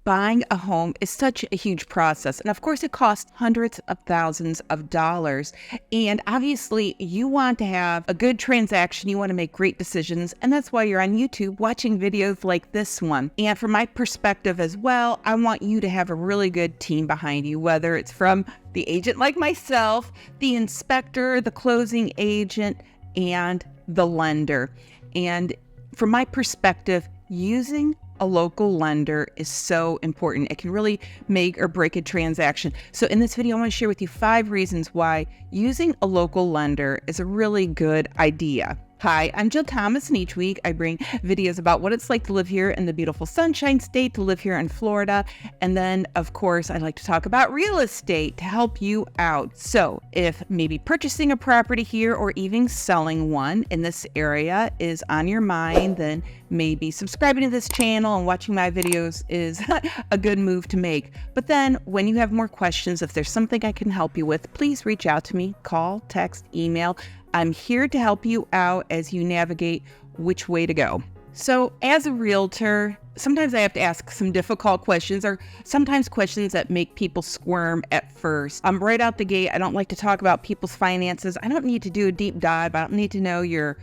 buying a home is such a huge process. And of course, it costs hundreds of thousands of dollars. And obviously, you want to have a good transaction. You want to make great decisions. And that's why you're on YouTube watching videos like this one. And from my perspective as well, I want you to have a really good team behind you, whether it's from the agent like myself, the inspector, the closing agent, and the lender. And from my perspective, using a local lender is so important. It can really make or break a transaction. So in this video, I want to share with you 5 reasons why using a local lender is a really good idea. Hi, I'm Jill Thomas, and each week I bring videos about what it's like to live here in the beautiful Sunshine State, to live here in Florida. And then, of course, I like to talk about real estate to help you out. So if maybe purchasing a property here or even selling one in this area is on your mind, then maybe subscribing to this channel and watching my videos is a good move to make. But then when you have more questions, if there's something I can help you with, please reach out to me, call, text, email. I'm here to help you out as you navigate which way to go. So as a realtor, sometimes I have to ask some difficult questions, or sometimes questions that make people squirm at first. Right out the gate, I don't like to talk about people's finances. I don't need to do a deep dive. I don't need to know your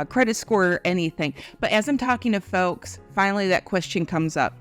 credit score or anything. But as I'm talking to folks, finally that question comes up.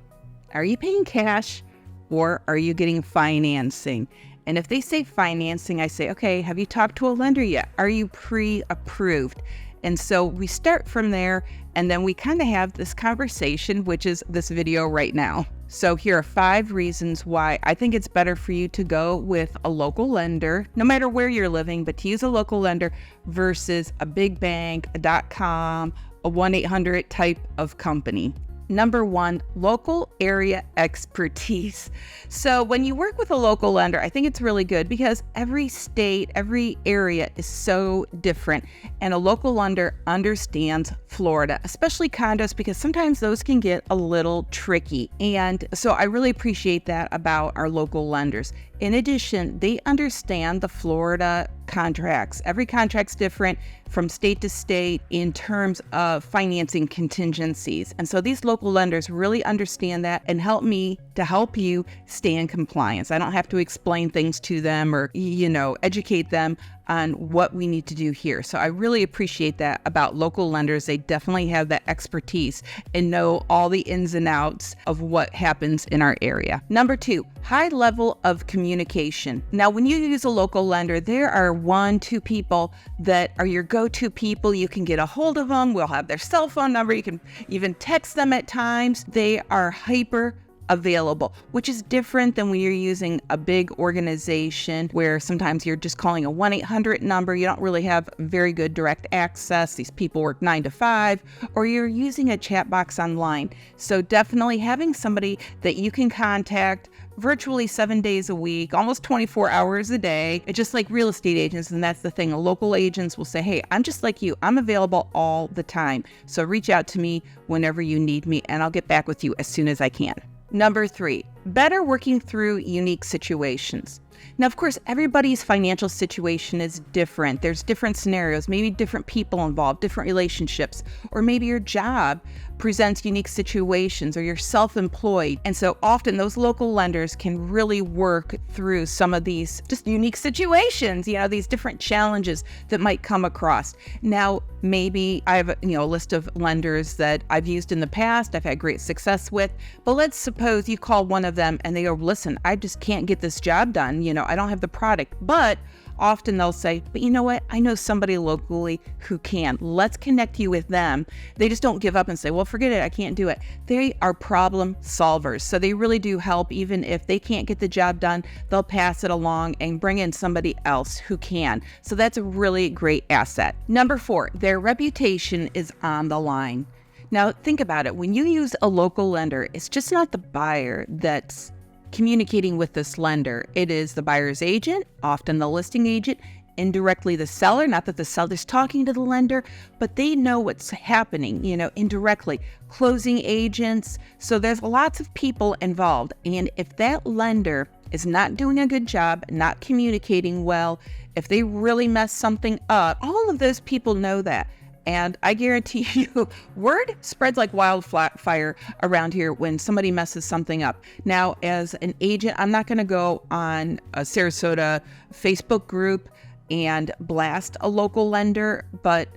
Are you paying cash or are you getting financing? And if they say financing, I say, okay, have you talked to a lender yet? Are you pre-approved? And so we start from there, and then we kind of have this conversation, which is this video right now. So here are 5 reasons why I think it's better for you to go with a local lender, no matter where you're living, but to use a local lender versus a big bank, a .com, a 1-800 type of company. Number 1, local area expertise. So when you work with a local lender, I think it's really good because every state, every area is so different. And a local lender understands Florida, especially condos, because sometimes those can get a little tricky. And so I really appreciate that about our local lenders. In addition, they understand the Florida contracts. Every contract's different from state to state in terms of financing contingencies. And so these local lenders really understand that and help me to help you stay in compliance. I don't have to explain things to them or, educate them on what we need to do here. So I really appreciate that about local lenders. They definitely have that expertise and know all the ins and outs of what happens in our area. Number 2, high level of communication. Now, when you use a local lender, there are 1-2 people that are your go-to people. You can get a hold of them. We'll have their cell phone number. You can even text them at times. They are hyper available, which is different than when you're using a big organization where sometimes you're just calling a 1-800 number. You don't really have very good direct access. These people work 9 to 5, or you're using a chat box online. So definitely having somebody that you can contact virtually 7 days a week, almost 24 hours a day. It's just like real estate agents. And that's the thing. Local agents will say, hey, I'm just like you. I'm available all the time. So reach out to me whenever you need me, and I'll get back with you as soon as I can. Number 3, better working through unique situations. Now, of course, everybody's financial situation is different. There's different scenarios, maybe different people involved, different relationships, or maybe your job presents unique situations, or you're self-employed. And so often those local lenders can really work through some of these just unique situations, these different challenges that might come across. Now, maybe I have a list of lenders that I've used in the past, I've had great success with, but let's suppose you call one of them and they go, listen, I just can't get this job done. I don't have the product, but often they'll say, but you know what? I know somebody locally who can. Let's connect you with them. They just don't give up and say, well, forget it. I can't do it. They are problem solvers. So they really do help. Even if they can't get the job done, they'll pass it along and bring in somebody else who can. So that's a really great asset. Number 4, their reputation is on the line. Now, think about it. When you use a local lender, it's just not the buyer that's communicating with this lender. It is the buyer's agent, often the listing agent, indirectly the seller. Not that the seller's talking to the lender, but they know what's happening, indirectly. Closing agents. So there's lots of people involved. And if that lender is not doing a good job, not communicating well, if they really mess something up, all of those people know that. And I guarantee you, word spreads like wildfire around here when somebody messes something up. Now, as an agent, I'm not going to go on a Sarasota Facebook group and blast a local lender, but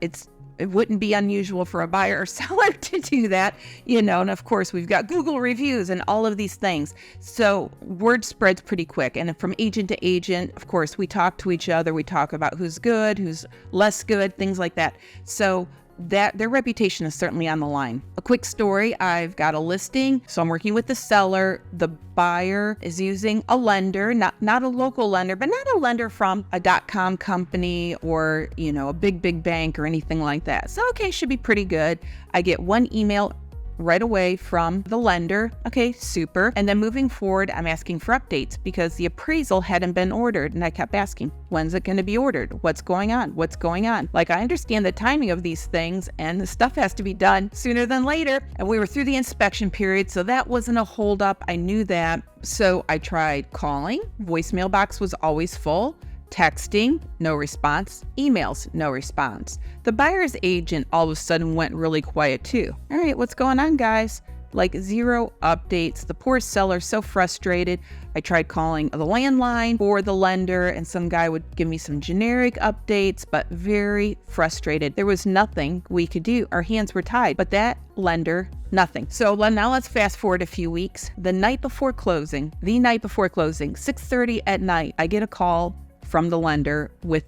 it wouldn't be unusual for a buyer or seller to do that, and of course we've got Google reviews and all of these things. So word spreads pretty quick. And from agent to agent, of course, we talk to each other. We talk about who's good, who's less good, things like that. So that their reputation is certainly on the line. A quick story, I've got a listing, so I'm working with the seller. The buyer is using a lender, not a local lender, but not a lender from a .com company or, a big bank or anything like that. So, okay, should be pretty good. I get one email right away from the lender. Okay, super. And then moving forward, I'm asking for updates because the appraisal hadn't been ordered. And I kept asking, when's it going to be ordered? What's going on? What's going on? Like, I understand the timing of these things and the stuff has to be done sooner than later. And we were through the inspection period, so that wasn't a holdup. I knew that. So I tried calling. Voicemail box was always full. Texting, no response. Emails, no response. The buyer's agent all of a sudden went really quiet too. All right, what's going on, guys? Like, zero updates. The poor seller, so frustrated. I tried calling the landline for the lender and some guy would give me some generic updates, but very frustrated. There was nothing we could do. Our hands were tied, but that lender, nothing. So now let's fast forward a few weeks. The night before closing, 6:30 at night, I get a call from the lender with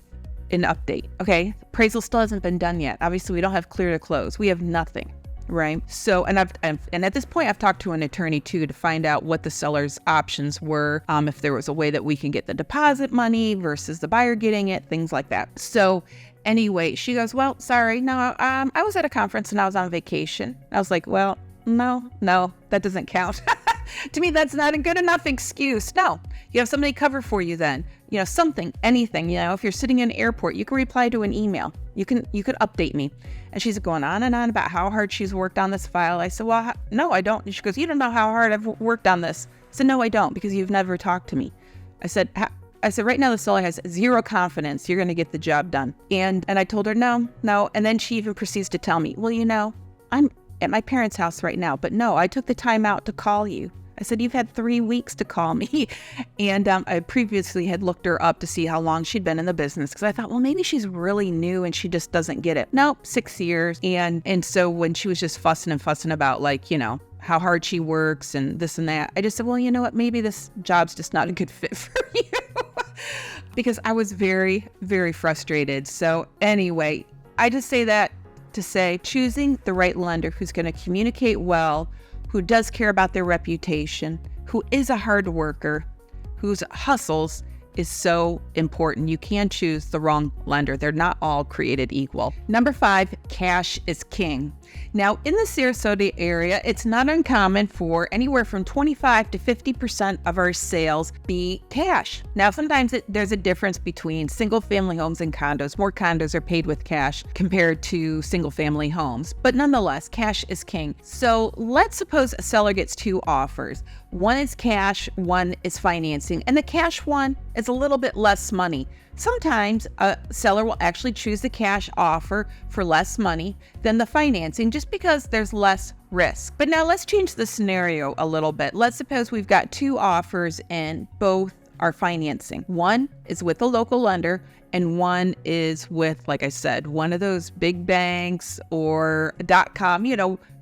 an update. Okay, appraisal still hasn't been done yet. Obviously, we don't have clear to close. We have nothing, right? So, and at this point, I've talked to an attorney too to find out what the seller's options were, if there was a way that we can get the deposit money versus the buyer getting it, things like that. So, anyway, she goes, "Well, sorry, no, I was at a conference and I was on vacation." I was like, "Well, no, that doesn't count." To me, that's not a good enough excuse. No, you have somebody cover for you then. Something, anything. If you're sitting in an airport, you can reply to an email. You could update me. And she's going on and on about how hard she's worked on this file. I said, "Well, no, I don't." And she goes, "You don't know how hard I've worked on this." I said, "No, I don't, because you've never talked to me." I said, right now the seller has zero confidence you're going to get the job done. And I told her, no. And then she even proceeds to tell me, "Well, I'm at my parents' house right now, but no, I took the time out to call you." I said, "You've had 3 weeks to call me." And I previously had looked her up to see how long she'd been in the business because I thought, well, maybe she's really new and she just doesn't get it. Nope, 6 years. And so when she was just fussing about how hard she works and this and that, I just said, "Well, you know what? Maybe this job's just not a good fit for you." Because I was very, very frustrated. So anyway, I just say that to say choosing the right lender who's going to communicate well, who does care about their reputation, who is a hard worker, whose hustles is so important. You can't choose the wrong lender. They're not all created equal. Number 5, cash is king. Now, in the Sarasota area, it's not uncommon for anywhere from 25 to 50% of our sales be cash. Now, sometimes there's a difference between single-family homes and condos. More condos are paid with cash compared to single-family homes. But nonetheless, cash is king. So let's suppose a seller gets 2 offers. One is cash, one is financing, and the cash one is a little bit less money. Sometimes a seller will actually choose the cash offer for less money than the financing just because there's less risk. But now let's change the scenario a little bit. Let's suppose we've got 2 offers and both are financing. One is with a local lender and one is with, like I said, one of those big banks or .com,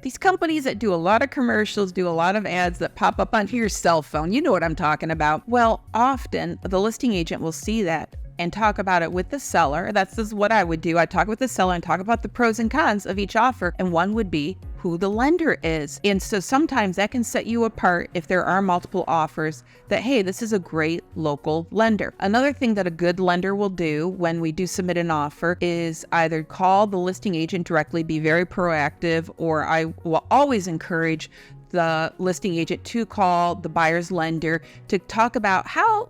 these companies that do a lot of commercials, do a lot of ads that pop up on your cell phone. You know what I'm talking about. Well, often the listing agent will see that and talk about it with the seller. That's just what I would do. I'd talk with the seller and talk about the pros and cons of each offer. And one would be who the lender is. And so sometimes that can set you apart if there are multiple offers that, hey, this is a great local lender. Another thing that a good lender will do when we do submit an offer is either call the listing agent directly, be very proactive, or I will always encourage the listing agent to call the buyer's lender to talk about how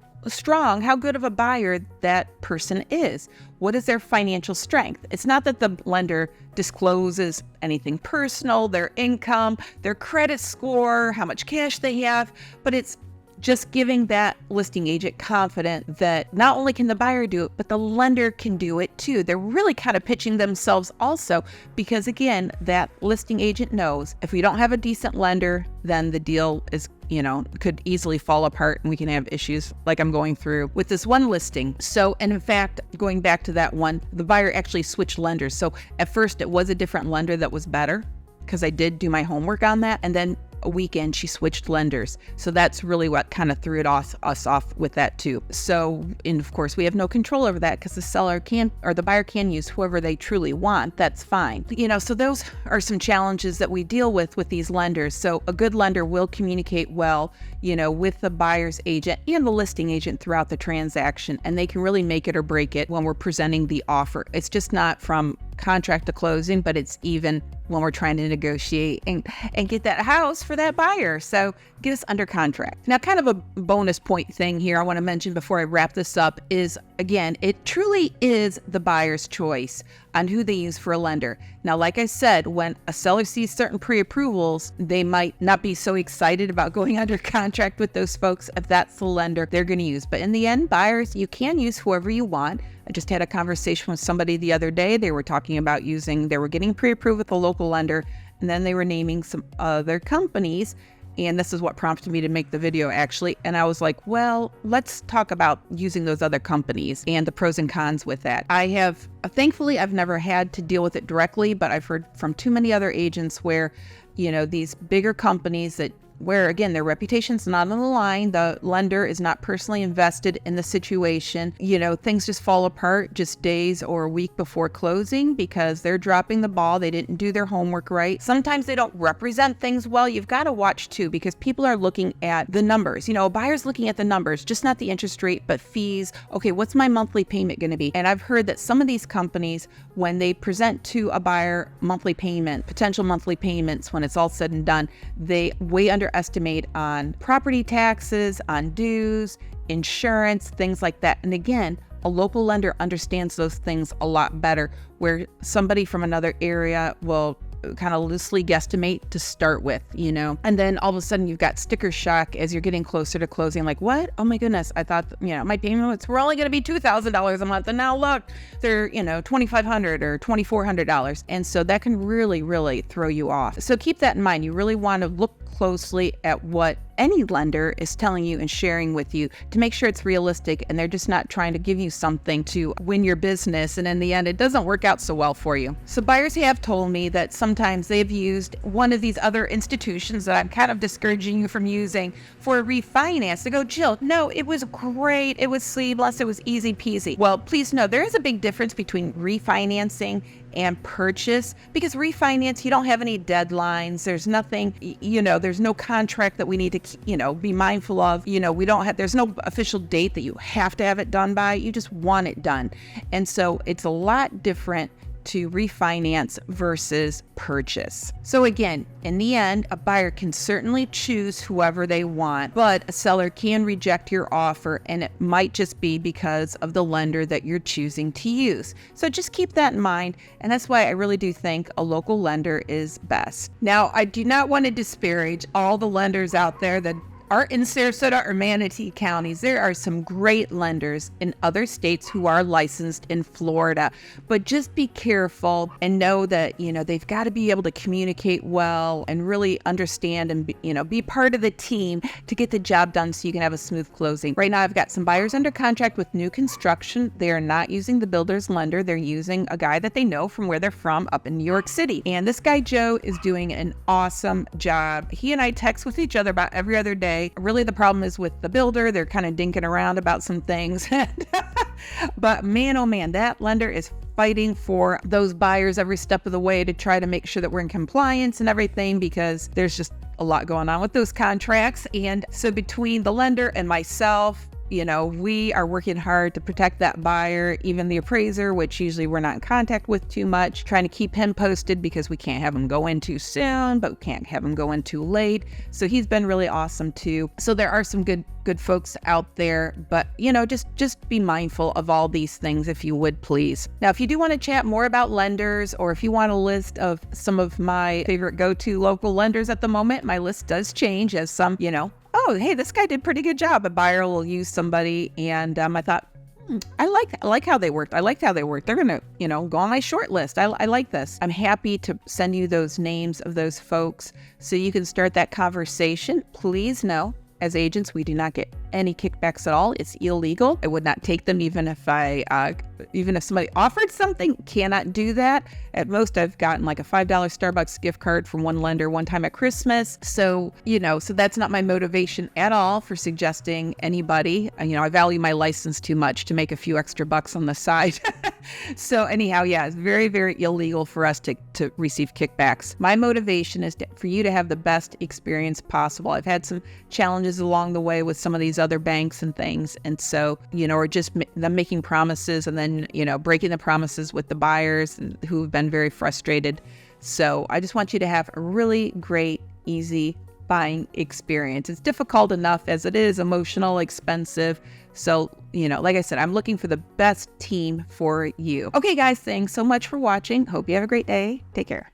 good of a buyer that person is. What is their financial strength? It's not that the lender discloses anything personal, their income, their credit score, how much cash they have, but it's just giving that listing agent confident that not only can the buyer do it, but the lender can do it too. They're really kind of pitching themselves also because, again, that listing agent knows if we don't have a decent lender, then the deal is, could easily fall apart and we can have issues like I'm going through with this one listing. So, and in fact, going back to that one, the buyer actually switched lenders. So at first it was a different lender that was better because I did do my homework on that. And then a weekend she switched lenders. So that's really what kind of threw us off with that too. So, and of course we have no control over that because the seller can, or the buyer can use whoever they truly want. That's fine. So those are some challenges that we deal with these lenders. So a good lender will communicate well, with the buyer's agent and the listing agent throughout the transaction, and they can really make it or break it when we're presenting the offer. It's just not from contract to closing, but it's even when we're trying to negotiate and get that house for that buyer. So get us under contract. Now, kind of a bonus point thing here I want to mention before I wrap this up is, again, it truly is the buyer's choice on who they use for a lender. Now, like I said, when a seller sees certain pre-approvals, they might not be so excited about going under contract with those folks if that's the lender they're going to use. But in the end, buyers, you can use whoever you want. I just had a conversation with somebody the other day. They were talking about they were getting pre-approved with a local lender, and then they were naming some other companies. And this is what prompted me to make the video, actually. And I was like, well, let's talk about using those other companies and the pros and cons with that. Thankfully, I've never had to deal with it directly, but I've heard from too many other agents where, these bigger companies where, again, their reputation's not on the line. The lender is not personally invested in the situation. Things just fall apart just days or a week before closing because they're dropping the ball. They didn't do their homework right. Sometimes they don't represent things well. You've got to watch too, because people are looking at the numbers. A buyer's looking at the numbers, just not the interest rate, but fees. Okay, what's my monthly payment going to be? And I've heard that some of these companies, when they present to a buyer potential monthly payments, when it's all said and done, they way underestimate on property taxes, on dues, insurance, things like that. And again, a local lender understands those things a lot better, where somebody from another area will kind of loosely guesstimate to start with, and then all of a sudden you've got sticker shock as you're getting closer to closing. Like, what? Oh my goodness. I thought, my payments were only going to be $2,000 a month. And now look, they're, $2,500 or $2,400. And so that can really, really throw you off. So keep that in mind. You really want to look closely at what any lender is telling you and sharing with you to make sure it's realistic and they're just not trying to give you something to win your business, and in the end it doesn't work out so well for you. So buyers have told me that sometimes they've used one of these other institutions that I'm kind of discouraging you from using for a refinance. They go, Jill, no, it was great, it was seamless, it was easy peasy. Well, please know there is a big difference between refinancing and purchase, because refinance, you don't have any deadlines. There's nothing, there's no contract that we need to, be mindful of. There's no official date that you have to have it done by. You just want it done. And so it's a lot different to refinance versus purchase. So again, in the end, a buyer can certainly choose whoever they want, but a seller can reject your offer, and it might just be because of the lender that you're choosing to use. So just keep that in mind, and that's why I really do think a local lender is best. Now, I do not want to disparage all the lenders out there that are in Sarasota or Manatee Counties. There are some great lenders in other states who are licensed in Florida, but just be careful and know that, they've got to be able to communicate well and really understand and be part of the team to get the job done so you can have a smooth closing. Right now, I've got some buyers under contract with new construction. They are not using the builder's lender. They're using a guy that they know from where they're from up in New York City. And this guy, Joe, is doing an awesome job. He and I text with each other about every other day. Really, the problem is with the builder. They're kind of dinking around about some things. But man, oh man, that lender is fighting for those buyers every step of the way to try to make sure that we're in compliance and everything, because there's just a lot going on with those contracts. And so between the lender and myself, we are working hard to protect that buyer, even the appraiser, which usually we're not in contact with too much, trying to keep him posted because we can't have him go in too soon, but we can't have him go in too late. So he's been really awesome too. So there are some good folks out there, but just be mindful of all these things if you would, please. Now, if you do want to chat more about lenders, or if you want a list of some of my favorite go-to local lenders at the moment, my list does change as some, oh, hey, this guy did a pretty good job. A buyer will use somebody. And I thought, I like how they worked. I liked how they worked. They're going to, go on my short list. I like this. I'm happy to send you those names of those folks so you can start that conversation. Please know, as agents, we do not get any kickbacks at all. It's illegal. I would not take them even if somebody offered something. Cannot do that. At most, I've gotten like a $5 Starbucks gift card from one lender one time at Christmas. So, so that's not my motivation at all for suggesting anybody. I value my license too much to make a few extra bucks on the side. So anyhow, yeah, it's very, very illegal for us to receive kickbacks. My motivation is for you to have the best experience possible. I've had some challenges along the way with some of these other banks and things. And so, or just them making promises and then, breaking the promises with the buyers who have been very frustrated. So I just want you to have a really great, easy buying experience. It's difficult enough as it is, emotional, expensive. So, like I said, I'm looking for the best team for you. Okay, guys, thanks so much for watching. Hope you have a great day. Take care.